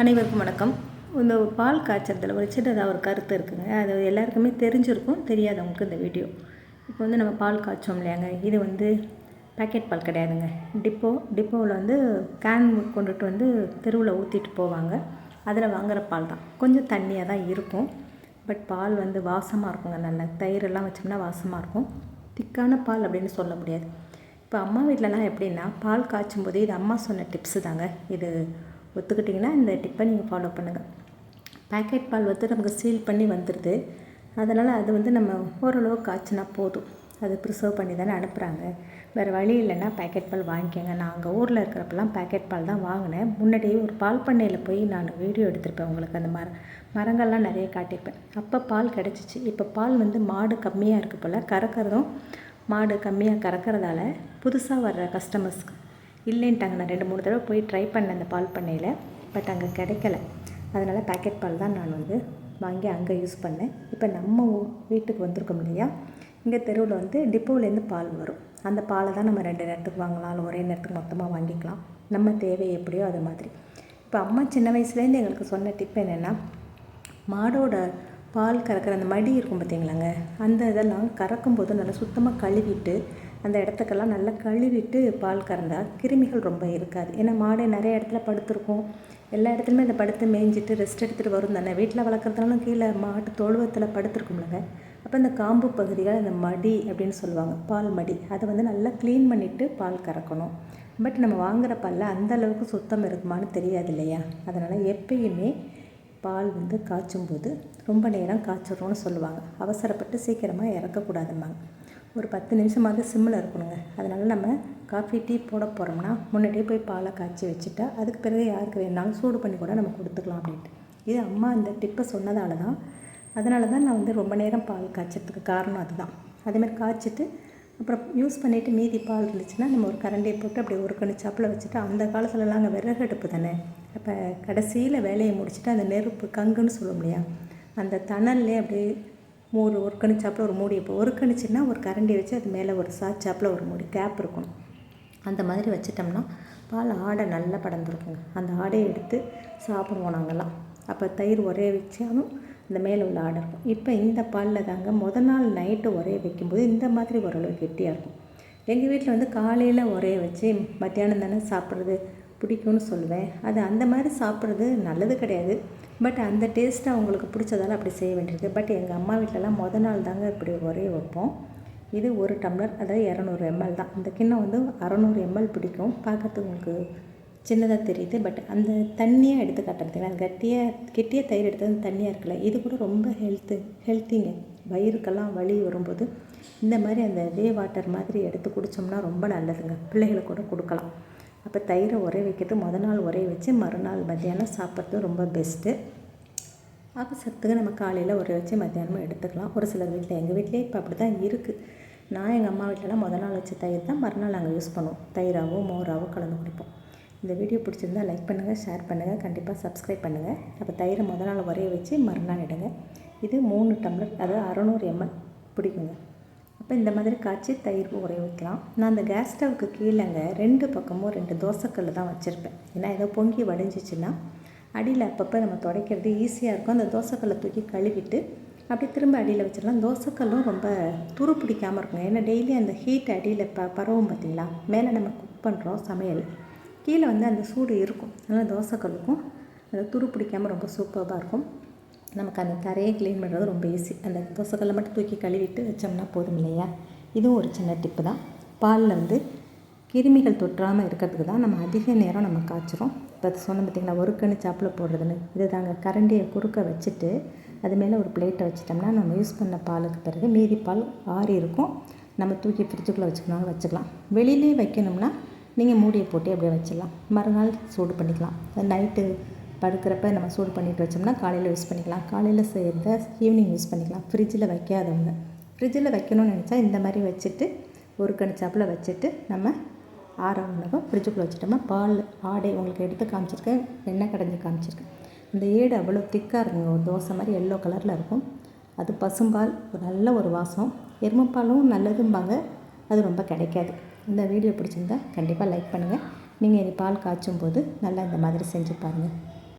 அனைவருக்கும் வணக்கம். இந்த பால் காய்ச்சறதுல ஒரு சின்னதாக ஒரு கருத்து இருக்குங்க. அது எல்லாருக்குமே தெரிஞ்சிருக்கும், தெரியாதவங்களுக்கு இந்த வீடியோ. இப்போ நம்ம பால் காய்ச்சோம் இல்லையாங்க, இது பேக்கெட் பால் கிடையாதுங்க. டிப்போவில் கேன் கொண்டுட்டு தெருவில் ஊற்றிட்டு போவாங்க. அதில் வாங்குகிற பால் தான். கொஞ்சம் தண்ணியாக தான் இருக்கும். பட் பால் வாசமாக இருக்குங்க. நல்ல தயிரெல்லாம் வச்சோம்னா வாசமாக இருக்கும். திக்கான பால் அப்படின்னு சொல்ல முடியாது. இப்போ அம்மா வீட்டிலலாம் எப்படின்னா, பால் காய்ச்சும் போது இது அம்மா சொன்ன டிப்ஸு தாங்க. இது ஒத்துக்கிட்டிங்கன்னா இந்த டிப்பை நீங்கள் ஃபாலோ பண்ணுங்கள். பேக்கெட் பால் நமக்கு சீல் பண்ணி வந்துடுது. அதனால் அது நம்ம ஓரளவு காய்ச்சினா போதும். அது ப்ரிசர்வ் பண்ணி தானே அனுப்புகிறாங்க. வேறு வழி இல்லைன்னா பேக்கெட் பால் வாங்கிக்கோங்க. நான் அங்கே ஊரில் இருக்கிறப்பெல்லாம் பேக்கெட் பால் தான் வாங்கினேன். முன்னாடி ஒரு பால் பண்ணையில் போய் நான் வீடியோ எடுத்திருப்பேன். உங்களுக்கு அந்த மரங்கள்லாம் நிறைய காட்டியிருப்பேன். அப்போ பால் கிடச்சிச்சு. இப்போ பால் மாடு கம்மியாக இருக்குது போல். கறக்கிறதும் மாடு கம்மியாக கறக்கிறதால புதுசாக வர்ற கஸ்டமர்ஸ்க்கு இல்லைன்ட்டாங்க. நான் 2-3 தடவை போய் ட்ரை பண்ணேன் அந்த பால் பண்ணையில். பட் அங்கே கிடைக்கல. அதனால் பேக்கெட் பால் தான் நான் வாங்கி அங்கே யூஸ் பண்ணேன். இப்போ நம்ம வீட்டுக்கு வந்திருக்கோம் இல்லையா, இங்கே தெருவில் டிப்போவிலேருந்து பால் வரும். அந்த பாலை தான் நம்ம 2 நேரத்துக்கு வாங்கலாம், ஒரே நேரத்துக்கு மொத்தமாக வாங்கிக்கலாம். நம்ம தேவை எப்படியோ அது மாதிரி. இப்போ அம்மா சின்ன வயசுலேருந்து எங்களுக்கு சொன்ன டிப் என்னென்னா, மாடோட பால் கறக்கிற அந்த மடி இருக்கும் பார்த்திங்களாங்க, அந்த இதெல்லாம் கறக்கும்போது நல்லா சுத்தமாக கழுவிட்டு அந்த இடத்துக்கெல்லாம் நல்லா கழுவிட்டு பால் கறந்தால் கிருமிகள் ரொம்ப இருக்காது. ஏன்னா மாடு நிறைய இடத்துல படுத்துருக்கும். எல்லா இடத்துலையுமே அந்த படுத்து மேய்ஞ்சிட்டு ரெஸ்ட் எடுத்துகிட்டு வரும் தானே. வீட்டில் வளர்க்குறதுனாலும் கீழே மாட்டு தொழுவத்தில் படுத்துருக்கும்லங்க. அப்போ இந்த காம்பு பகுதிகள் அந்த மடி அப்படின்னு சொல்லுவாங்க, பால் மடி, அதை நல்லா க்ளீன் பண்ணிவிட்டு பால் கறக்கணும். பட் நம்ம வாங்குகிற பாலில் அந்தளவுக்கு சுத்தம் இருக்குமான்னு தெரியாது இல்லையா. அதனால் எப்பயுமே பால் காய்ச்சும்போது ரொம்ப நேரம் காய்ச்சிடுறோன்னு சொல்லுவாங்க. அவசரப்பட்டு சீக்கிரமாக இறக்கக்கூடாதும்பாங்க. ஒரு 10 நிமிஷமாவது சிம்மில் இருக்கணுங்க. அதனால் நம்ம காஃபி டீ போட போகிறோம்னா முன்னாடியே போய் பாலை காய்ச்சி வச்சுட்டா அதுக்கு பிறகு யாருக்கு வேணாலும் சூடு பண்ணி கூட நம்ம கொடுத்துக்கலாம் அப்படின்ட்டு. இது அம்மா அந்த டிப்பை சொன்னதால தான். அதனால தான் நான் ரொம்ப நேரம் பால் காய்ச்சறதுக்கு காரணம் அதுதான். அதேமாதிரி காய்ச்சிட்டு அப்புறம் யூஸ் பண்ணிவிட்டு மீதி பால் இருந்துச்சுன்னா நம்ம ஒரு கரண்டியை போட்டு அப்படி ஒரு கணிச்சாப்பில் வச்சுட்டு, அந்த காலத்துலலாம் அங்கே விறகு அடுப்பு தானே. அப்போ கடைசியில் வேலையை முடிச்சுட்டு அந்த நெருப்பு கங்குன்னு சொல்ல முடியாது, அந்த தணல்லே அப்படியே ஒரு கணிச்சாப்பில் ஒரு மூடி, இப்போ ஒரு கணிச்சுன்னா ஒரு கரண்டி வச்சு அது மேலே ஒரு சாச்சாப்பில் ஒரு மூடி கேப் இருக்கணும். அந்த மாதிரி வச்சிட்டோம்னா பால் ஆடை நல்லா படந்துருக்குங்க. அந்த ஆடையை எடுத்து சாப்பிடுவோம் நாங்கள்லாம். அப்போ தயிர் உரைய வச்சாலும் அந்த மேலே உள்ள ஆடை இருக்கும். இப்போ இந்த பாலில் தாங்க நாள் நைட்டு உரைய வைக்கும்போது இந்த மாதிரி ஓரளவு கெட்டியாக இருக்கும். எங்கள் வீட்டில் காலையில் உரைய வச்சு மத்தியானம் தானே சாப்பிட்றது பிடிக்கும்னு சொல்லுவேன். அது அந்த மாதிரி சாப்பிட்றது நல்லது கிடையாது. பட் அந்த டேஸ்ட்டு அவங்களுக்கு பிடிச்சதால அப்படி செய்ய வேண்டியிருக்கு. பட் எங்கள் அம்மா வீட்டிலலாம் நாள் தாங்க இப்படி உரைய வைப்போம். இது 1 டம்ளர், அதாவது 200 ml தான். இந்த கிண்ணம் 600 ml பிடிக்கும். பார்க்கறதுக்கு உங்களுக்கு சின்னதாக தெரியுது. பட் அந்த தண்ணியாக எடுத்து காட்டுறதுங்க, அது கெட்டியாக தயிர் எடுத்து அந்த தண்ணியாக இருக்குல்ல, இது கூட ரொம்ப ஹெல்த்திங்க. வயிறுக்கெல்லாம் வலி வரும்போது இந்த மாதிரி அந்த வாட்டர் மாதிரி எடுத்து குடித்தோம்னா ரொம்ப நல்லதுங்க. பிள்ளைகளுக்கு கூட கொடுக்கலாம். அப்போ தயிரை உரைய வைக்கிறது நாள் உரைய வச்சு மறுநாள் மத்தியானம் சாப்பிட்றது ரொம்ப பெஸ்ட்டு. அவசரத்துக்கு நம்ம காலையில் உரைய வச்சு மத்தியானமும் எடுத்துக்கலாம். ஒரு சிலர் வீட்டில், எங்கள் வீட்டிலே இப்போ அப்படி தான் இருக்குது. நான் எங்கள் அம்மா வீட்டிலலாம் நாள் வச்ச தயிர் தான் மறுநாள் நாங்கள் யூஸ் பண்ணுவோம். தயிராகவோ மோராகவோ கலந்து குடிப்போம். இந்த வீடியோ பிடிச்சிருந்தால் லைக் பண்ணுங்கள், ஷேர் பண்ணுங்கள், கண்டிப்பாக சப்ஸ்கிரைப் பண்ணுங்கள். அப்போ தயிரை நாள் உரைய வச்சு மறுநாள் எடுங்க. இது 3 டம்ளர், அதாவது 600 ml பிடிக்குங்க. அப்போ இந்த மாதிரி காய்ச்சி தயிர் உரைய வைக்கலாம். நான் அந்த கேஸ் ஸ்டவ்வுக்கு கீழேங்க 2 பக்கமும் 2 தோசைக்கல் தான் வச்சுருப்பேன். ஏன்னா ஏதோ பொங்கி வடிஞ்சிச்சின்னா அடியில் அப்பப்போ நம்ம துடைக்கிறது ஈஸியாக இருக்கும். அந்த தோசைக்கல்லை தூக்கி கழுவிட்டு அப்படியே திரும்ப அடியில் வச்சிடலாம். தோசைக்கல்லும் ரொம்ப துரு பிடிக்காமல் இருக்கும். ஏன்னா டெய்லி அந்த ஹீட் அடியில் பரவும் பார்த்திங்களா. மேலே நம்ம குக் பண்ணுறோம் சமையல், கீழே அந்த சூடு இருக்கும். அதனால் தோசைக்கல்லுக்கும் அந்த துரு பிடிக்காமல் ரொம்ப சூப்பராக இருக்கும். நமக்கு அந்த தரையை க்ளீன் பண்ணுறது ரொம்ப ஈஸி. அந்த தோசைக்கல்லை மட்டும் தூக்கி கழுவிட்டு வச்சோம்னா போதும் இல்லையா. இதுவும் ஒரு சின்ன டிப்பு தான். பாலில் கிருமிகள் தொற்றாமல் இருக்கிறதுக்கு தான் நம்ம அதிக நேரம் நம்ம காய்ச்சிரும். இப்போ சொன்ன பார்த்திங்களா, ஒரு கணிச்சாப்பில் போடுறதுன்னு. இது தாங்க, கரண்டியை குறுக்க வச்சுட்டு அது மேலே ஒரு பிளேட்டை வச்சிட்டோம்னா நம்ம யூஸ் பண்ண பாலுக்கு பிறகு மீதி பால் ஆறி இருக்கும். நம்ம தூக்கி ஃப்ரிட்ஜுக்குள்ளே வச்சுக்கணும், வச்சுக்கலாம். வெளியிலே வைக்கணும்னா நீங்கள் மூடியை போட்டு அப்படியே வச்சிடலாம். மறுநாள் சூடு பண்ணிக்கலாம். நைட்டு படுக்கிறப்ப நம்ம சூடு பண்ணிட்டு வச்சோம்னா காலையில் யூஸ் பண்ணிக்கலாம். காலையில் செய்கிறத ஈவினிங் யூஸ் பண்ணிக்கலாம். ஃப்ரிட்ஜில் வைக்காதவங்க, ஃப்ரிட்ஜில் வைக்கணும்னு நினச்சா இந்த மாதிரி வச்சுட்டு ஒரு கணிச்சாப்பில் வச்சுட்டு நம்ம ஆறவனதும் ஃப்ரிட்ஜுக்குள்ளே வச்சுட்டோம்னா பால் ஆடை உங்களுக்கு எடுத்து காமிச்சிருக்கேன், எண்ணெய் கடைஞ்சி காமிச்சிருக்கேன். அந்த ஏடு அவ்வளோ திக்காக இருக்குங்க. ஒரு தோசை மாதிரி எல்லோ கலரில் இருக்கும். அது பசும்பால், நல்ல ஒரு வாசம். எருமைப்பாலும் நல்லதும்பாங்க, அது ரொம்ப கிடைக்காது. இந்த வீடியோ பிடிச்சிருந்தா கண்டிப்பாக லைக் பண்ணுங்கள். நீங்கள் பால் காய்ச்சும் போது நல்லா இந்த மாதிரி செஞ்சு பாருங்கள்.